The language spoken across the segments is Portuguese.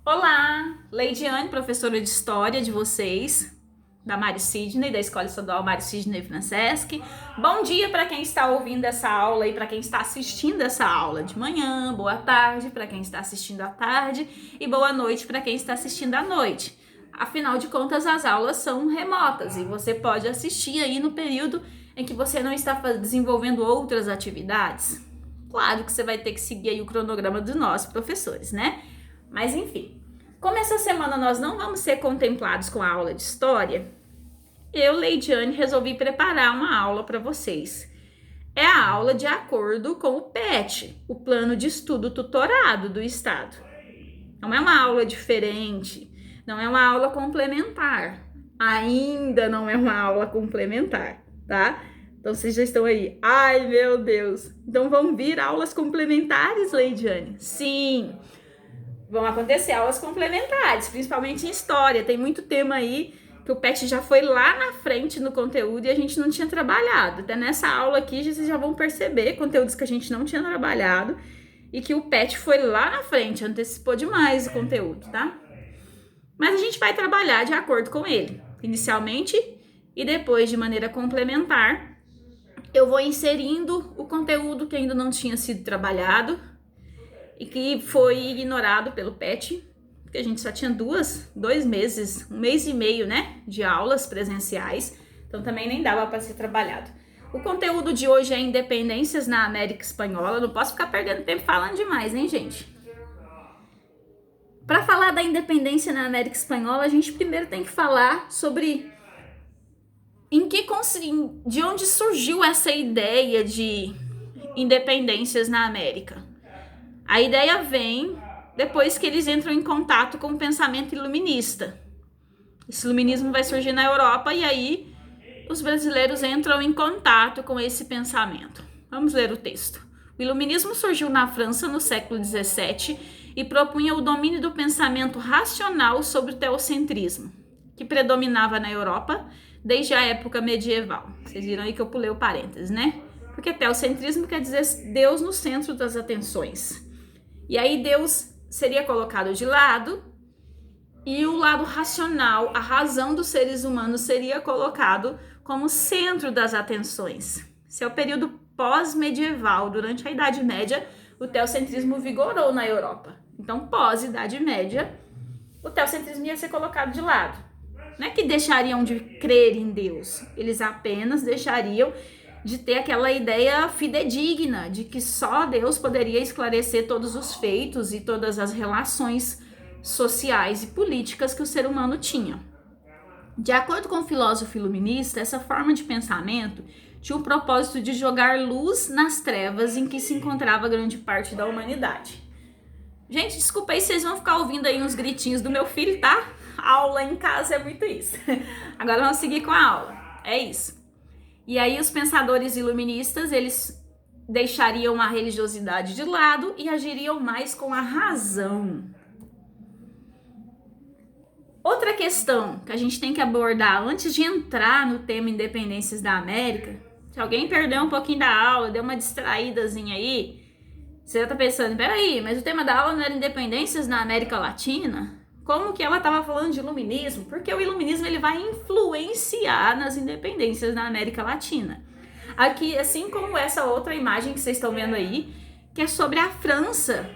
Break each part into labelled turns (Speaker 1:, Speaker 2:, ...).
Speaker 1: Olá, Leidiane, professora de História de vocês, da Mário Sidney, da Escola Estadual Mário Sidney Franceschi. Bom dia para quem está ouvindo essa aula e para quem está assistindo essa aula de manhã, boa tarde para quem está assistindo à tarde e boa noite para quem está assistindo à noite. Afinal de contas, as aulas são remotas e você pode assistir aí no período em que você não está desenvolvendo outras atividades. Claro que você vai ter que seguir aí o cronograma dos nossos professores, né? Mas enfim, como essa semana nós não vamos ser contemplados com a aula de história, eu, Leidiane, resolvi preparar uma aula para vocês. É a aula de acordo com o PET, o Plano de Estudo Tutorado do Estado. Não é uma aula diferente, não é uma aula complementar. Ainda não é uma aula complementar, tá? Então vocês já estão aí. Ai, meu Deus! Então vão vir aulas complementares, Leidiane? Sim! Vão acontecer aulas complementares, principalmente em história. Tem muito tema aí que o PET já foi lá na frente no conteúdo e a gente não tinha trabalhado. Até nessa aula aqui vocês já vão perceber conteúdos que a gente não tinha trabalhado e que o PET foi lá na frente, antecipou demais o conteúdo, tá? Mas a gente vai trabalhar de acordo com ele, inicialmente e depois de maneira complementar. Eu vou inserindo o conteúdo que ainda não tinha sido trabalhado e que foi ignorado pelo PET, porque a gente só tinha 2 meses, 1 mês e meio, né, de aulas presenciais, então também nem dava para ser trabalhado. O conteúdo de hoje é independências na América Espanhola. Não posso ficar perdendo tempo falando demais, hein, gente? Para falar da independência na América Espanhola, a gente primeiro tem que falar sobre de onde surgiu essa ideia de independências na América. A ideia vem depois que eles entram em contato com o pensamento iluminista. Esse iluminismo vai surgir na Europa e aí os brasileiros entram em contato com esse pensamento. Vamos ler o texto. O iluminismo surgiu na França no século XVII e propunha o domínio do pensamento racional sobre o teocentrismo, que predominava na Europa desde a época medieval. Vocês viram aí que eu pulei o parênteses, né? Porque teocentrismo quer dizer Deus no centro das atenções. E aí Deus seria colocado de lado e o lado racional, a razão dos seres humanos seria colocado como centro das atenções. Esse é o período pós-medieval. Durante a Idade Média, o teocentrismo vigorou na Europa. Então, pós-Idade Média, o teocentrismo ia ser colocado de lado. Não é que deixariam de crer em Deus, eles apenas deixariam de ter aquela ideia fidedigna de que só Deus poderia esclarecer todos os feitos e todas as relações sociais e políticas que o ser humano tinha. De acordo com o filósofo iluminista, essa forma de pensamento tinha o propósito de jogar luz nas trevas em que se encontrava grande parte da humanidade. Gente, desculpa aí, vocês vão ficar ouvindo aí uns gritinhos do meu filho, tá? A aula em casa é muito isso. Agora vamos seguir com a aula. É isso. E aí os pensadores iluministas, eles deixariam a religiosidade de lado e agiriam mais com a razão. Outra questão que a gente tem que abordar antes de entrar no tema Independências da América, se alguém perdeu um pouquinho da aula, deu uma distraídazinha aí, você já tá pensando, peraí, mas o tema da aula não era Independências na América Latina? Como que ela estava falando de iluminismo? Porque o iluminismo ele vai influenciar nas independências na América Latina. Aqui, assim como essa outra imagem que vocês estão vendo aí, que é sobre a França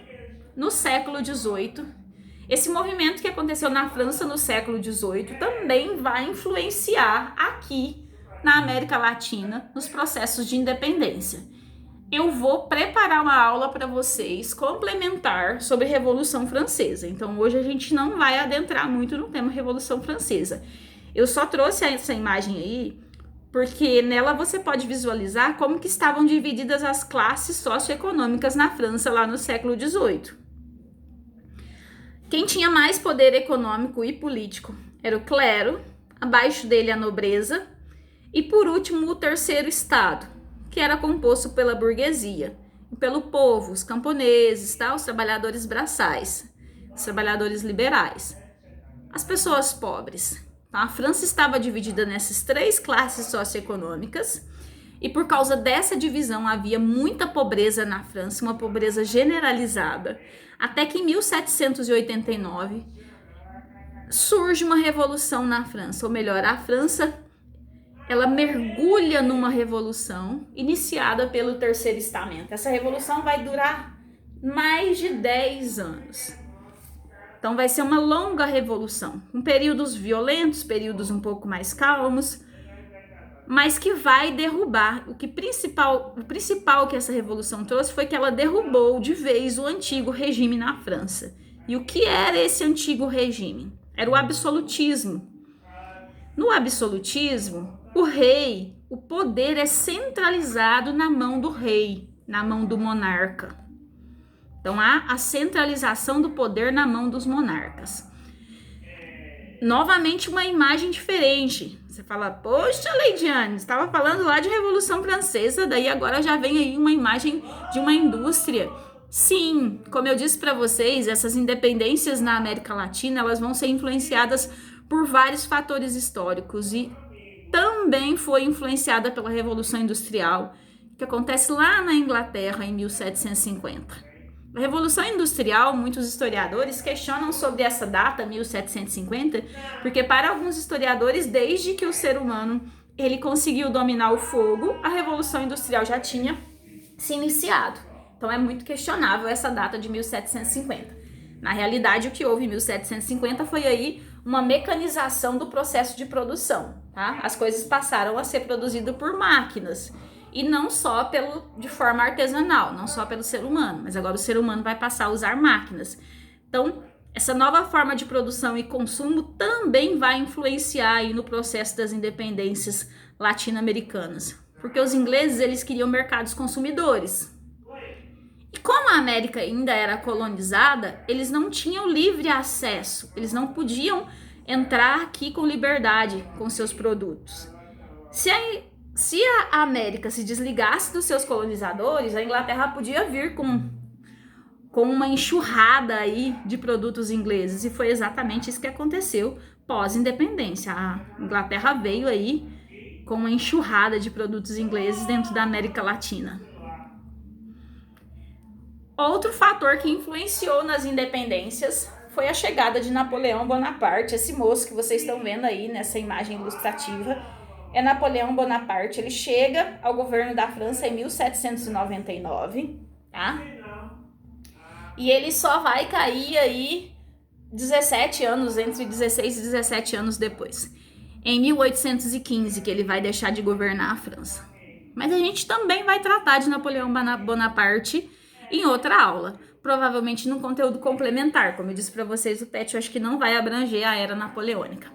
Speaker 1: no século XVIII. Esse movimento que aconteceu na França no século XVIII também vai influenciar aqui na América Latina nos processos de independência. Eu vou preparar uma aula para vocês complementar sobre Revolução Francesa. Então hoje a gente não vai adentrar muito no tema Revolução Francesa. Eu só trouxe essa imagem aí porque nela você pode visualizar como que estavam divididas as classes socioeconômicas na França lá no século XVIII. Quem tinha mais poder econômico e político era o clero, abaixo dele a nobreza e por último o terceiro estado, que era composto pela burguesia, pelo povo, os camponeses, tá? Os trabalhadores braçais, os trabalhadores liberais, as pessoas pobres. Tá? A França estava dividida nessas 3 classes socioeconômicas E por causa dessa divisão havia muita pobreza na França, uma pobreza generalizada, até que em 1789 surge uma revolução na França, ou melhor, a França ela mergulha numa revolução iniciada pelo Terceiro Estamento. Essa revolução vai durar mais de 10 anos. Então vai ser uma longa revolução, com períodos violentos, períodos um pouco mais calmos, mas que vai derrubar. O principal que essa revolução trouxe foi que ela derrubou de vez o antigo regime na França. E o que era esse antigo regime? Era o absolutismo. No absolutismo, o rei, o poder é centralizado na mão do rei, na mão do monarca. Então há a centralização do poder na mão dos monarcas. Novamente uma imagem diferente. Você fala, poxa, Leidiane, estava falando lá de Revolução Francesa, daí agora já vem aí uma imagem de uma indústria. Sim, como eu disse para vocês, essas independências na América Latina, elas vão ser influenciadas por vários fatores históricos e também foi influenciada pela Revolução Industrial, que acontece lá na Inglaterra em 1750. A Revolução Industrial, muitos historiadores questionam sobre essa data, 1750, porque para alguns historiadores, desde que o ser humano ele conseguiu dominar o fogo, a Revolução Industrial já tinha se iniciado. Então é muito questionável essa data de 1750. Na realidade, o que houve em 1750 foi aí uma mecanização do processo de produção, tá? As coisas passaram a ser produzidas por máquinas. E não só de forma artesanal, não só pelo ser humano, mas agora o ser humano vai passar a usar máquinas. Então, essa nova forma de produção e consumo também vai influenciar aí no processo das independências latino-americanas. Porque os ingleses, eles queriam mercados consumidores. E como a América ainda era colonizada, eles não tinham livre acesso, eles não podiam entrar aqui com liberdade com seus produtos. Se a América se desligasse dos seus colonizadores, a Inglaterra podia vir com uma enxurrada aí de produtos ingleses. E foi exatamente isso que aconteceu pós-independência. A Inglaterra veio aí com uma enxurrada de produtos ingleses dentro da América Latina. Outro fator que influenciou nas independências foi a chegada de Napoleão Bonaparte. Esse moço que vocês estão vendo aí nessa imagem ilustrativa é Napoleão Bonaparte. Ele chega ao governo da França em 1799, tá? E ele só vai cair aí 17 anos, entre 16 e 17 anos depois. Em 1815, que ele vai deixar de governar a França. Mas a gente também vai tratar de Napoleão Bonaparte em outra aula. Provavelmente num conteúdo complementar. Como eu disse para vocês, o PET eu acho que não vai abranger a era napoleônica.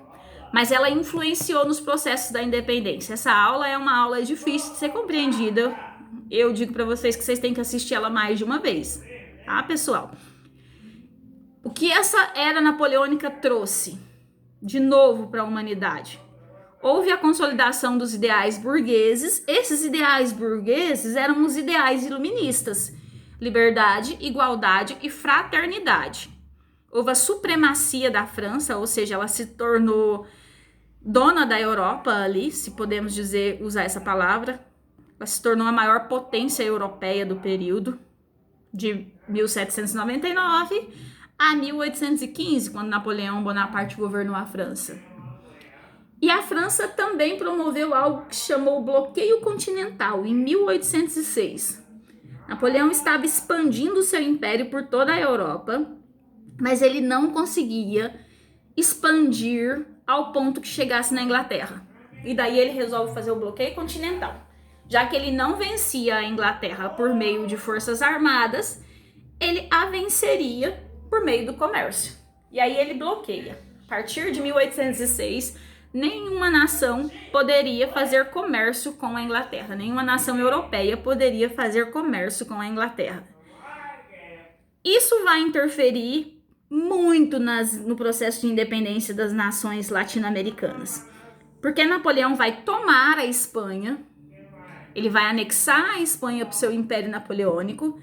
Speaker 1: Mas ela influenciou nos processos da independência. Essa aula é uma aula difícil de ser compreendida. Eu digo para vocês que vocês têm que assistir ela mais de uma vez, tá, pessoal? O que essa era napoleônica trouxe de novo para a humanidade? Houve a consolidação dos ideais burgueses. Esses ideais burgueses eram os ideais iluministas: liberdade, igualdade e fraternidade. Houve a supremacia da França, ou seja, ela se tornou dona da Europa ali, se podemos usar essa palavra. Ela se tornou a maior potência europeia do período, de 1799 a 1815, quando Napoleão Bonaparte governou a França. E a França também promoveu algo que chamou o bloqueio continental, em 1806. Napoleão estava expandindo seu império por toda a Europa, mas ele não conseguia expandir ao ponto que chegasse na Inglaterra. E daí ele resolve fazer o bloqueio continental. Já que ele não vencia a Inglaterra por meio de forças armadas, ele a venceria por meio do comércio. E aí ele bloqueia. A partir de 1806, nenhuma nação poderia fazer comércio com a Inglaterra. Nenhuma nação europeia poderia fazer comércio com a Inglaterra. Isso vai interferir muito no processo de independência das nações latino-americanas. Porque Napoleão vai tomar a Espanha, ele vai anexar a Espanha para o seu Império Napoleônico,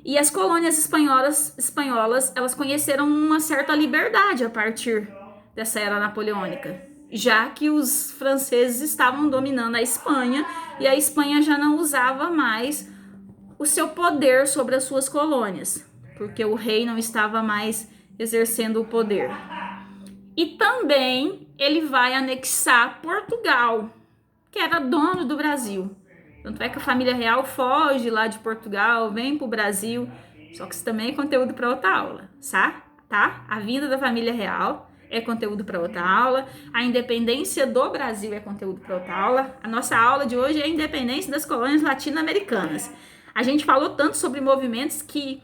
Speaker 1: e as colônias espanholas, elas conheceram uma certa liberdade a partir dessa era napoleônica. já que os franceses estavam dominando a Espanha e a Espanha já não usava mais o seu poder sobre as suas colônias, porque o rei não estava mais exercendo o poder. E também ele vai anexar Portugal, que era dono do Brasil. Tanto é que a família real foge lá de Portugal, vem para o Brasil, só que isso também é conteúdo para outra aula, tá? A vinda da família real é conteúdo para outra aula, a independência do Brasil é conteúdo para outra aula. A nossa aula de hoje é a independência das colônias latino-americanas. A gente falou tanto sobre movimentos que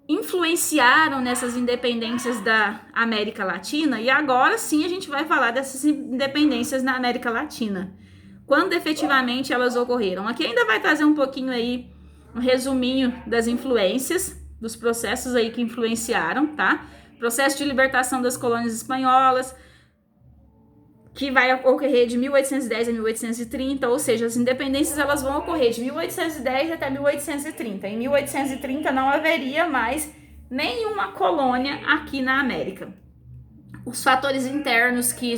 Speaker 1: influenciaram nessas independências da América Latina, e agora sim a gente vai falar dessas independências na América Latina, quando efetivamente elas ocorreram. Aqui ainda vai trazer um pouquinho aí, um resuminho das influências, dos processos aí que influenciaram, tá? Processo de libertação das colônias espanholas, que vai ocorrer de 1810 a 1830, ou seja, as independências elas vão ocorrer de 1810 até 1830. Em 1830 não haveria mais nenhuma colônia aqui na América. Os fatores internos que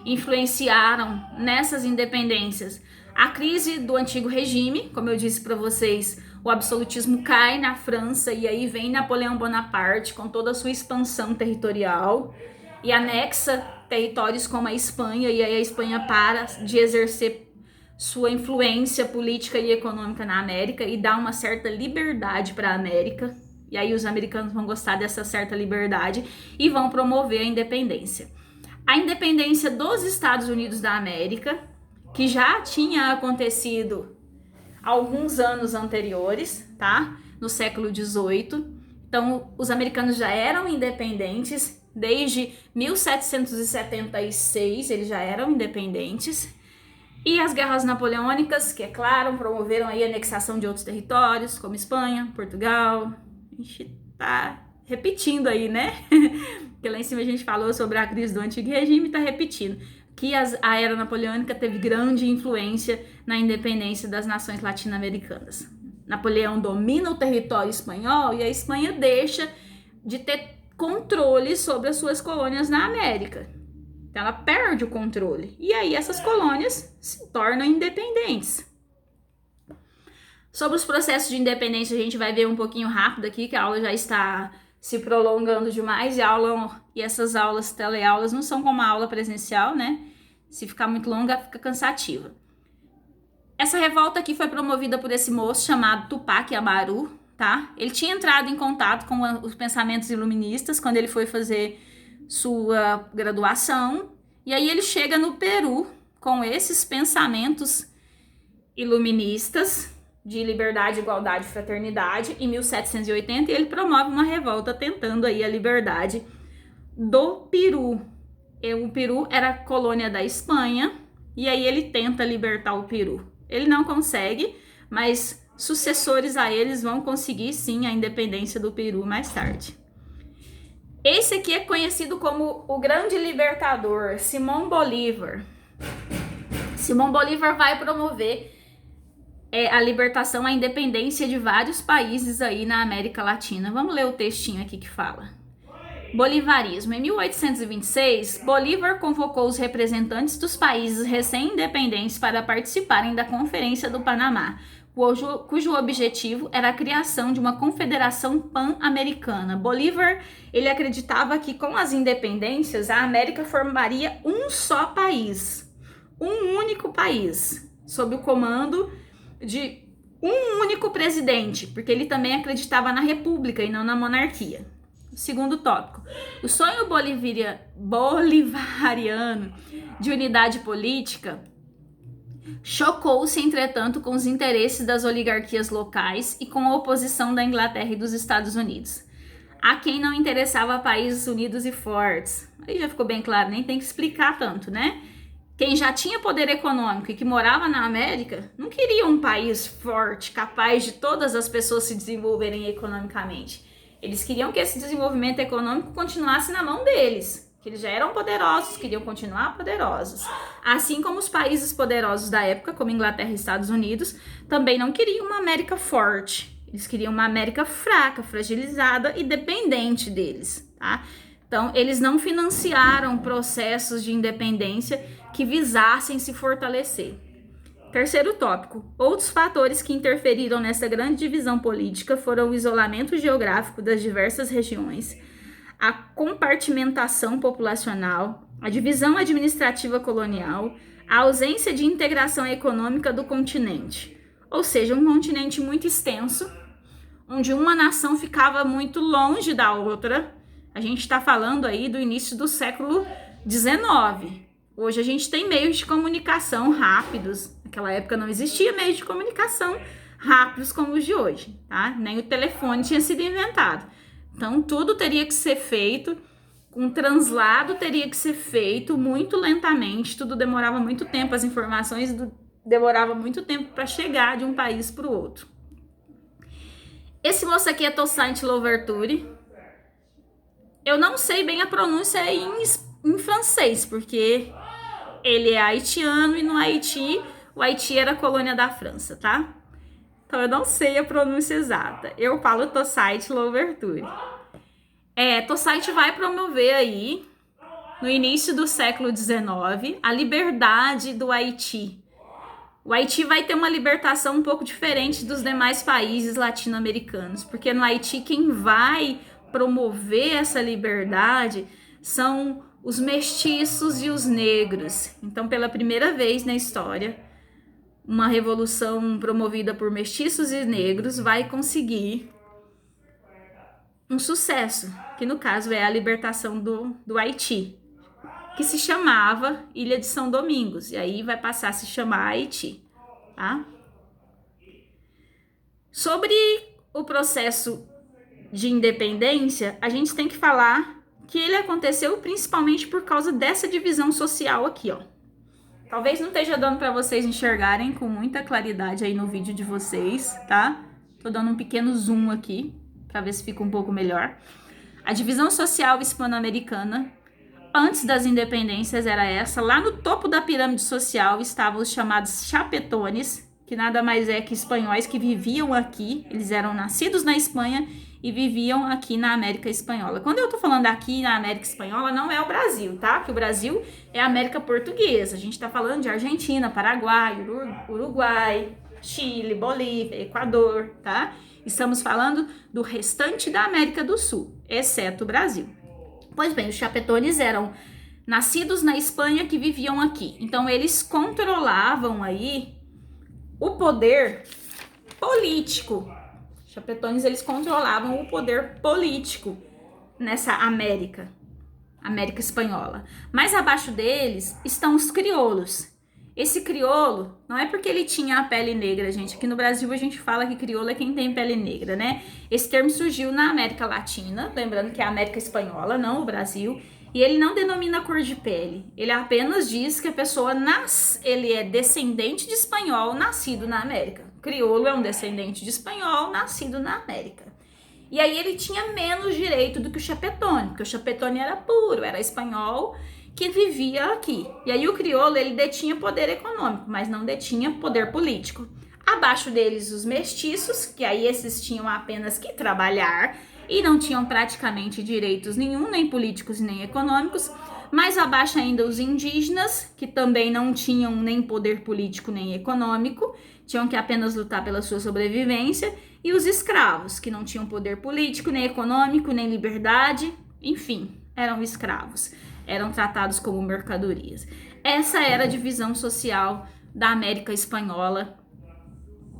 Speaker 1: influenciaram nessas independências: a crise do antigo regime, como eu disse para vocês, o absolutismo cai na França e aí vem Napoleão Bonaparte com toda a sua expansão territorial e anexa territórios como a Espanha, e aí a Espanha para de exercer sua influência política e econômica na América e dá uma certa liberdade para a América, e aí os americanos vão gostar dessa certa liberdade e vão promover a independência. A independência dos Estados Unidos da América, que já tinha acontecido alguns anos anteriores, tá? No século XVIII. Então, os americanos já eram independentes desde 1776, eles já eram independentes. E as guerras napoleônicas, que é claro, promoveram aí a anexação de outros territórios, como Espanha, Portugal. A gente tá repetindo aí, né? Porque lá em cima a gente falou sobre a crise do antigo regime e tá repetindo. Que a era napoleônica teve grande influência na independência das nações latino-americanas. Napoleão domina o território espanhol e a Espanha deixa de ter controle sobre as suas colônias na América. Então ela perde o controle. E aí essas colônias se tornam independentes. Sobre os processos de independência a gente vai ver um pouquinho rápido aqui, que a aula já está se prolongando demais, e essas aulas, teleaulas, não são como a aula presencial, né? Se ficar muito longa, fica cansativa. Essa revolta aqui foi promovida por esse moço chamado Tupac Amaru, tá? Ele tinha entrado em contato com os pensamentos iluministas quando ele foi fazer sua graduação, e aí ele chega no Peru com esses pensamentos iluministas de liberdade, igualdade e fraternidade em 1780, e ele promove uma revolta tentando aí a liberdade do Peru. O Peru era colônia da Espanha, e aí ele tenta libertar o Peru. Ele não consegue, mas sucessores a eles vão conseguir sim a independência do Peru mais tarde. Esse aqui é conhecido como o grande libertador, Simão Bolívar. Simão Bolívar vai promover a libertação, a independência de vários países aí na América Latina. Vamos ler o textinho aqui que fala. Bolivarismo. Em 1826, Bolívar convocou os representantes dos países recém-independentes para participarem da Conferência do Panamá, cujo objetivo era a criação de uma confederação pan-americana. Bolívar, ele acreditava que com as independências a América formaria um só país, um único país, sob o comando de um único presidente, porque ele também acreditava na república e não na monarquia. Segundo tópico, o sonho bolivariano de unidade política chocou-se, entretanto, com os interesses das oligarquias locais e com a oposição da Inglaterra e dos Estados Unidos. A quem não interessava países unidos e fortes. Aí já ficou bem claro, nem tem que explicar tanto, né? Quem já tinha poder econômico e que morava na América não queria um país forte, capaz de todas as pessoas se desenvolverem economicamente. Eles queriam que esse desenvolvimento econômico continuasse na mão deles, que eles já eram poderosos, queriam continuar poderosos. Assim como os países poderosos da época, como Inglaterra e Estados Unidos, também não queriam uma América forte. Eles queriam uma América fraca, fragilizada e dependente deles, tá? Então, eles não financiaram processos de independência que visassem se fortalecer. Terceiro tópico. Outros fatores que interferiram nessa grande divisão política foram o isolamento geográfico das diversas regiões, a compartimentação populacional, a divisão administrativa colonial, a ausência de integração econômica do continente. Ou seja, um continente muito extenso, onde uma nação ficava muito longe da outra. A gente está falando aí do início do século XIX. Hoje a gente tem meios de comunicação rápidos. Naquela época não existia meios de comunicação rápidos como os de hoje, tá? Nem o telefone tinha sido inventado. Então tudo teria que ser feito, um translado teria que ser feito muito lentamente, tudo demorava muito tempo, as informações demoravam muito tempo para chegar de um país para o outro. Esse moço aqui é Toussaint Louverture. Eu não sei bem a pronúncia em francês, porque ele é haitiano e no Haiti, o Haiti era colônia da França, tá? Então eu não sei a pronúncia exata. Eu falo Toussaint Louverture. Toussaint vai promover aí, no início do século XIX, a liberdade do Haiti. O Haiti vai ter uma libertação um pouco diferente dos demais países latino-americanos, porque no Haiti quem vai promover essa liberdade são os mestiços e os negros. Então, pela primeira vez na história, uma revolução promovida por mestiços e negros vai conseguir um sucesso, que no caso é a libertação do Haiti, que se chamava Ilha de São Domingos, e aí vai passar a se chamar Haiti, tá? Sobre o processo de independência, a gente tem que falar que ele aconteceu principalmente por causa dessa divisão social aqui, ó. Talvez não esteja dando para vocês enxergarem com muita claridade aí no vídeo de vocês, tá? Tô dando um pequeno zoom aqui, para ver se fica um pouco melhor. A divisão social hispano-americana, antes das independências, era essa. Lá no topo da pirâmide social estavam os chamados chapetones, que nada mais é que espanhóis que viviam aqui. Eles eram nascidos na Espanha e viviam aqui na América Espanhola. Quando eu tô falando aqui na América Espanhola, não é o Brasil, tá? Que o Brasil é a América Portuguesa. A gente tá falando de Argentina, Paraguai, Uruguai, Chile, Bolívia, Equador, tá? Estamos falando do restante da América do Sul, exceto o Brasil. Pois bem, os chapetones eram nascidos na Espanha que viviam aqui. Então, eles controlavam aí o poder político. Chapetones, eles controlavam o poder político nessa América Espanhola. Mais abaixo deles estão os crioulos. Esse crioulo, não é porque ele tinha a pele negra, gente. Aqui no Brasil a gente fala que crioulo é quem tem pele negra, né? Esse termo surgiu na América Latina, lembrando que é a América Espanhola, não o Brasil. E ele não denomina cor de pele. Ele apenas diz que a pessoa ele é descendente de espanhol nascido na América. Crioulo é um descendente de espanhol nascido na América. E aí ele tinha menos direito do que o chapetone, porque o chapetone era puro, era espanhol que vivia aqui. E aí o crioulo, ele detinha poder econômico, mas não detinha poder político. Abaixo deles os mestiços, que aí esses tinham apenas que trabalhar e não tinham praticamente direitos nenhum, nem políticos nem econômicos. Mais abaixo ainda os indígenas, que também não tinham nem poder político nem econômico, tinham que apenas lutar pela sua sobrevivência, e os escravos, que não tinham poder político, nem econômico, nem liberdade, enfim, eram escravos, eram tratados como mercadorias. Essa era a divisão social da América Espanhola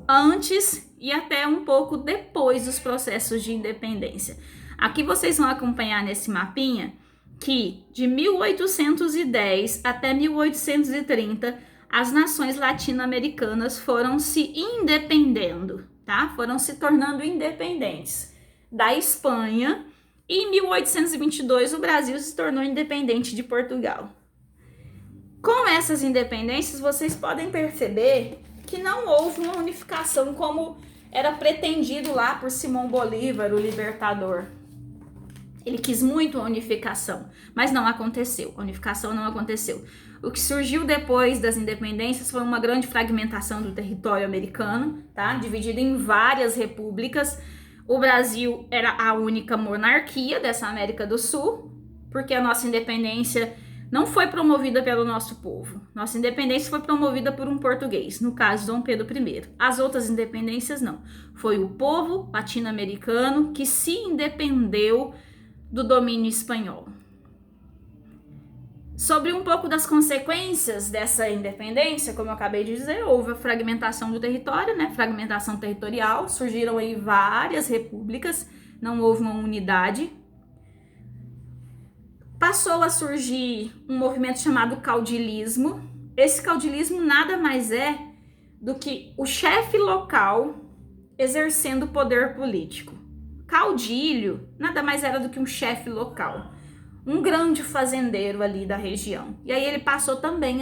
Speaker 1: antes e até um pouco depois dos processos de independência. Aqui vocês vão acompanhar nesse mapinha que de 1810 até 1830 as nações latino-americanas foram se independendo, tá? Foram se tornando independentes da Espanha, e em 1822 o Brasil se tornou independente de Portugal. Com essas independências, vocês podem perceber que não houve uma unificação como era pretendido lá por Simão Bolívar, o libertador. Ele quis muito a unificação, mas não aconteceu. A unificação não aconteceu. O que surgiu depois das independências foi uma grande fragmentação do território americano, tá? Dividido em várias repúblicas. O Brasil era a única monarquia dessa América do Sul, porque a nossa independência não foi promovida pelo nosso povo. Nossa independência foi promovida por um português, no caso Dom Pedro I. As outras independências não. Foi o povo latino-americano que se independeu do domínio espanhol. Sobre um pouco das consequências dessa independência, como eu acabei de dizer, houve a fragmentação do território, né? Fragmentação territorial, surgiram aí várias repúblicas, não houve uma unidade. Passou a surgir um movimento chamado caudilismo. Esse caudilismo nada mais é do que o chefe local exercendo poder político. Caudilho nada mais era do que um chefe local, um grande fazendeiro ali da região. E aí ele passou também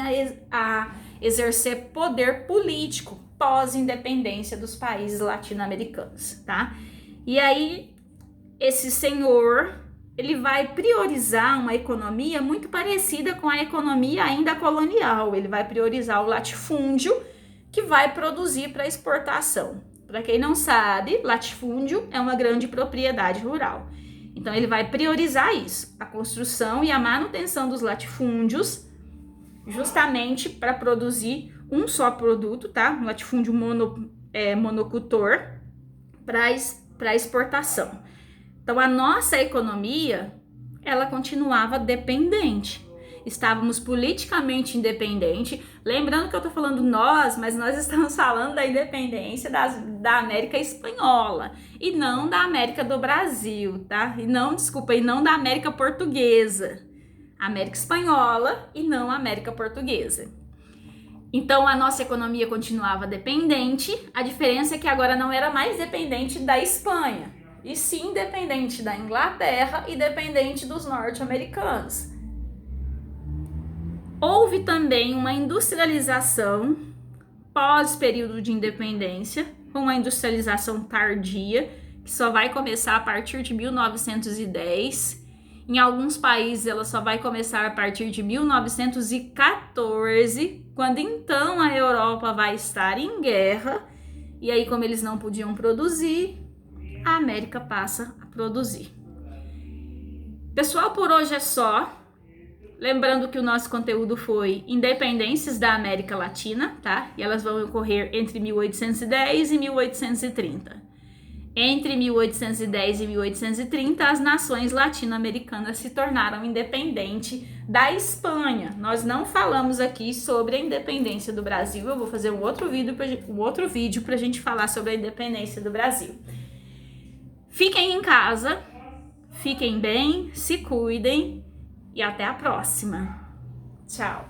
Speaker 1: a exercer poder político pós-independência dos países latino-americanos, tá? E aí esse senhor, ele vai priorizar uma economia muito parecida com a economia ainda colonial. Ele vai priorizar o latifúndio, que vai produzir para exportação. Para quem não sabe, latifúndio é uma grande propriedade rural. Então ele vai priorizar isso, a construção e a manutenção dos latifúndios, justamente para produzir um só produto, tá? Um latifúndio monocultor para exportação. Então a nossa economia, ela continuava dependente. Estávamos politicamente independentes. Lembrando que eu tô falando nós, mas nós estamos falando da independência da América Espanhola e não da América do Brasil, tá? E não da América Portuguesa. América Espanhola e não América Portuguesa. Então a nossa economia continuava dependente. A diferença é que agora não era mais dependente da Espanha, e sim dependente da Inglaterra e dependente dos norte-americanos. Houve também uma industrialização pós-período de independência, uma industrialização tardia, que só vai começar a partir de 1910. Em alguns países ela só vai começar a partir de 1914, quando então a Europa vai estar em guerra, e aí como eles não podiam produzir, a América passa a produzir. Pessoal, por hoje é só. Lembrando que o nosso conteúdo foi independências da América Latina, tá? E elas vão ocorrer entre 1810 e 1830. Entre 1810 e 1830, as nações latino-americanas se tornaram independentes da Espanha. Nós não falamos aqui sobre a independência do Brasil. Eu vou fazer um outro vídeo para a gente falar sobre a independência do Brasil. Fiquem em casa, fiquem bem, se cuidem e até a próxima. Tchau!